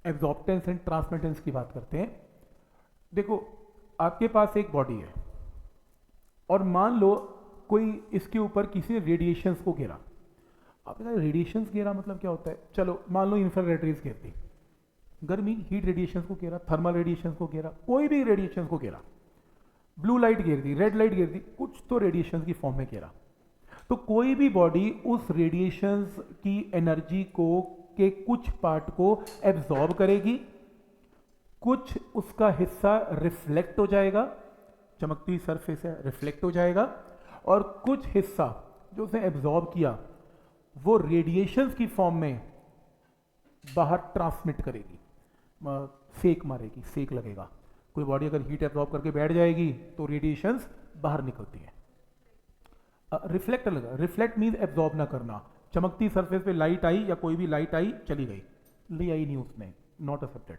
एब्जॉर्प्टेंस and transmittance की बात करते हैं। देखो, आपके पास एक बॉडी है और मान लो कोई इसके ऊपर किसी ने रेडिएशंस को घेरा। आपने कहा रेडिएशंस घेरा मतलब क्या होता है? चलो मान लो इंफ्रारेड रेज घेरती, गर्मी हीट रेडिएशंस को घेरा, थर्मल रेडिएशंस को घेरा, कोई भी रेडिएशंस को घेरा, ब्लू लाइट घेर दी, रेड लाइट घेर दी, कुछ तो रेडिएशंस की फॉर्म में घेरा। तो कोई भी बॉडी उस रेडिएशंस की एनर्जी को के कुछ पार्ट को एब्जॉर्ब करेगी, कुछ उसका हिस्सा रिफ्लेक्ट हो जाएगा, चमकती हुई सरफेस है रिफ्लेक्ट हो जाएगा, और कुछ हिस्सा जो उसने एब्जॉर्ब किया वो रेडिएशंस की फॉर्म में बाहर ट्रांसमिट करेगी, सेक मारेगी, सेक लगेगा। कोई बॉडी अगर हीट एब्जॉर्ब करके बैठ जाएगी तो रेडिएशंस बाहर निकलती है। रिफ्लेक्ट लगा, रिफ्लेक्ट मीन्स एब्जॉर्ब ना करना। चमकती सरफेस पे लाइट आई या कोई भी लाइट आई, चली गई, ले आई नहीं उसने, नॉट एक्सेप्टेड।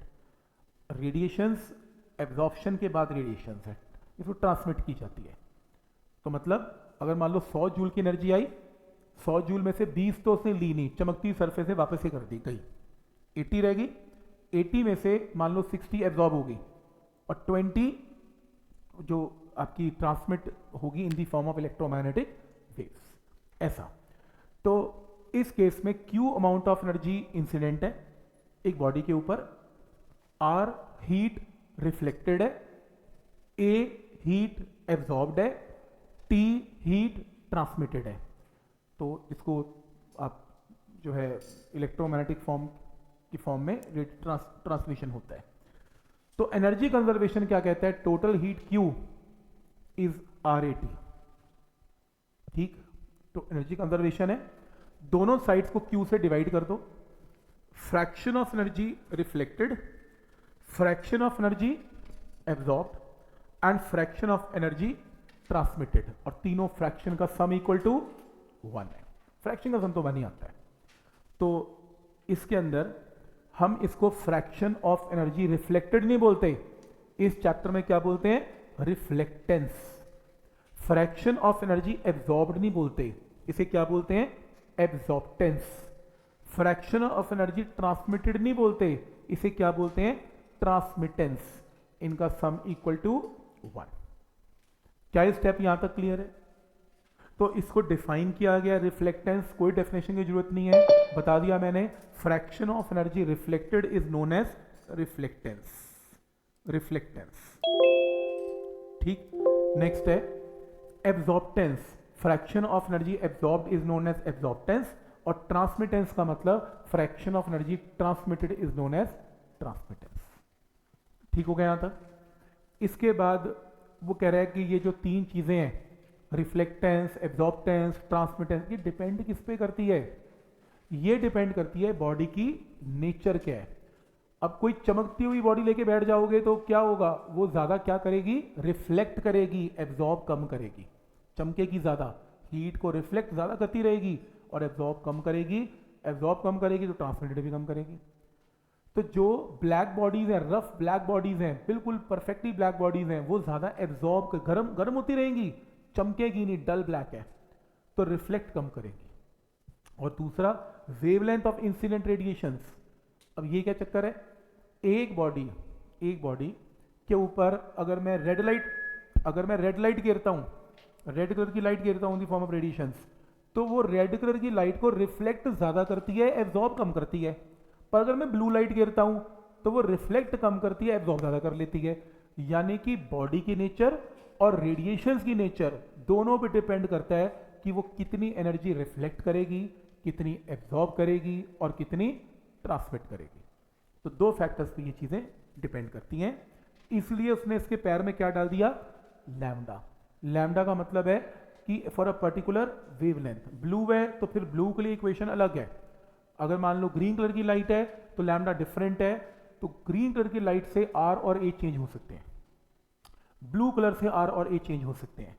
रेडिएशंस एब्जॉर्प्शन के बाद रेडिएशंस है, इसको ट्रांसमिट की जाती है। तो मतलब अगर मान लो 100 जूल की एनर्जी आई, 100 जूल में से 20 तो उसने ली नहीं, चमकती सरफेस से वापस ही कर दी गई, 80 रहेगी। 80 में से मान लो 60 एब्जॉर्ब होगी और 20 जो आपकी ट्रांसमिट होगी in the form of electromagnetic waves, ऐसा। तो इस केस में Q amount of energy incident है एक बॉडी के ऊपर, R हीट रिफ्लेक्टेड है, A हीट एब्जॉर्ब्ड है, T हीट ट्रांसमिटेड है। तो इसको आप जो है इलेक्ट्रोमैग्नेटिक फॉर्म की फॉर्म में ट्रांसमिशन होता है। तो एनर्जी कंजर्वेशन क्या कहता है? Total heat Q is RAT। ठीक, तो एनर्जी कंजर्वेशन है, दोनों साइड्स को Q से डिवाइड कर दो। Fraction of energy reflected, fraction of energy absorbed and fraction of energy transmitted, और तीनों फ्रैक्शन का सम इक्वल टू 1 है। फ्रैक्शन का सम तो 1 ही आता है। तो इसके अंदर हम इसको फ्रैक्शन ऑफ एनर्जी रिफ्लेक्टेड नहीं बोलते, इस चैप्टर में क्या बोलते हैं? Reflectance. Fraction of energy absorbed नहीं बोलते, इसे क्या बोलते हैं? एब्जॉर्प्टेंस। फ्रैक्शन ऑफ एनर्जी ट्रांसमिटेड नहीं बोलते, इसे क्या बोलते हैं? ट्रांसमिटेंस। इनका सम इक्वल टू 1। क्या ये स्टेप यहां तक क्लियर है? तो इसको डिफाइन किया गया रिफ्लेक्टेंस, कोई डेफिनेशन की जरूरत नहीं है, बता दिया मैंने। Fraction of energy reflected is known as reflectance. Reflectance, ठीक। नेक्स्ट है absorptance. Fraction of energy absorbed is known as absorptance, और ट्रांसमिटेंस का मतलब fraction of energy transmitted is known as transmittance. ठीक हो गया यहां तक? इसके बाद वो कह रहा है कि ये जो तीन चीजें हैं, रिफ्लेक्टेंस, एब्जॉर्प्टेंस, ट्रांसमिटेंस, ये डिपेंड किस पे करती है? ये डिपेंड करती है बॉडी की नेचर क्या है। अब कोई चमकती हुई बॉडी लेके बैठ जाओगे तो क्या होगा? वो ज्यादा क्या करेगी? रिफ्लेक्ट करेगी, एब्जॉर्ब कम करेगी। चमकेगी ज्यादा, हीट को रिफ्लेक्ट ज्यादा करती रहेगी, और एब्जॉर्ब कम करेगी। एब्जॉर्ब कम करेगी तो ट्रांसमिटेड भी कम करेगी। तो जो ब्लैक बॉडीज हैं, रफ ब्लैक बॉडीज हैं, बिल्कुल परफेक्टली ब्लैक बॉडीज हैं, वो ज्यादा एब्जॉर्ब गर्म गर्म होती रहेंगी, चमकेगी नहीं, डल ब्लैक है, तो रिफ्लेक्ट कम करेगी। और दूसरा वेवलेंथ ऑफ इंसिडेंट रेडिएशंस। अब ये क्या चक्कर है? एक बॉडी के ऊपर अगर मैं रेड लाइट गिरता हूं, रेड कलर की लाइट गिरता हूं in the form of radiations, तो वो रेड कलर की लाइट को रिफ्लेक्ट ज्यादा करती है, एब्जॉर्ब कम करती है। पर अगर मैं ब्लू लाइट गिरता हूं तो वो रिफ्लेक्ट कम करती है, एब्जॉर्ब ज्यादा कर लेती है। यानी कि बॉडी की नेचर और रेडिएशंस की नेचर दोनों पे डिपेंड करता है कि वो कितनी एनर्जी रिफ्लेक्ट करेगी, कितनी एब्जॉर्ब करेगी, और कितनी ट्रांसमिट करेगी। तो दो फैक्टर्स पे ये चीजें डिपेंड करती हैं। इसलिए उसने इसके पैर में क्या डाल दिया? लैम्डा। लैम्डा का मतलब है कि for a particular wavelength. Blue है तो फिर ब्लू के लिए इक्वेशन अलग है। अगर मान लो ग्रीन कलर की लाइट है तो लैम्डा डिफरेंट है, तो ग्रीन कलर की लाइट से आर और ए चेंज हो सकते हैं, ब्लू कलर से आर और ए चेंज हो सकते हैं।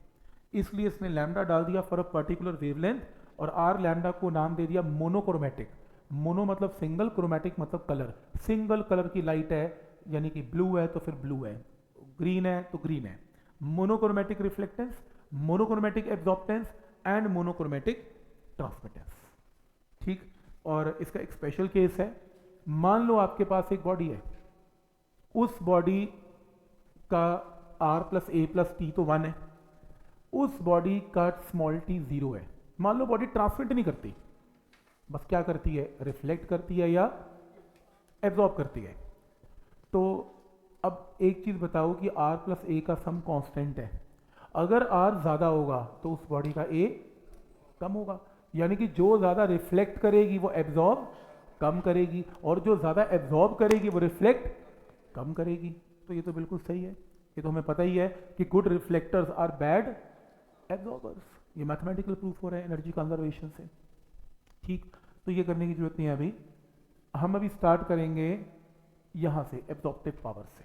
इसलिए इसने लैम्डा डाल दिया फॉर अ पर्टिकुलर वेवलेंथ, और आर लैम्डा को नाम दे दिया मोनोक्रोमेटिक। मोनो मतलब सिंगल, क्रोमेटिक मतलब कलर। सिंगल कलर की लाइट है, यानी कि ब्लू है तो फिर ब्लू है, ग्रीन है तो ग्रीन है। Monochromatic reflectance, monochromatic absorptance and monochromatic transmittance. ठीक। और इसका एक स्पेशल केस है, मान लो आपके पास एक बॉडी है, उस बॉडी का R प्लस ए प्लस टी तो 1 है, उस बॉडी का स्मॉल t 0 है। मान लो बॉडी ट्रांसमिट नहीं करती, बस क्या करती है, रिफ्लेक्ट करती है या एब्जॉर्ब करती है। तो अब एक चीज बताओ कि R प्लस ए का सम कांस्टेंट है, अगर R ज्यादा होगा तो उस बॉडी का A कम होगा, यानी कि जो ज्यादा रिफ्लेक्ट करेगी वो एब्जॉर्ब कम करेगी, और जो ज्यादा एब्जॉर्ब करेगी वो रिफ्लेक्ट कम करेगी। तो ये तो बिल्कुल सही है, ये तो हमें पता ही है कि good reflectors are bad absorbers. ये मैथमेटिकल प्रूफ हो रहा है एनर्जी कंजर्वेशन से। ठीक, तो ये करने की जरूरत नहीं है अभी, हम अभी स्टार्ट करेंगे यहां से एब्जॉर्प्टिव पावर से।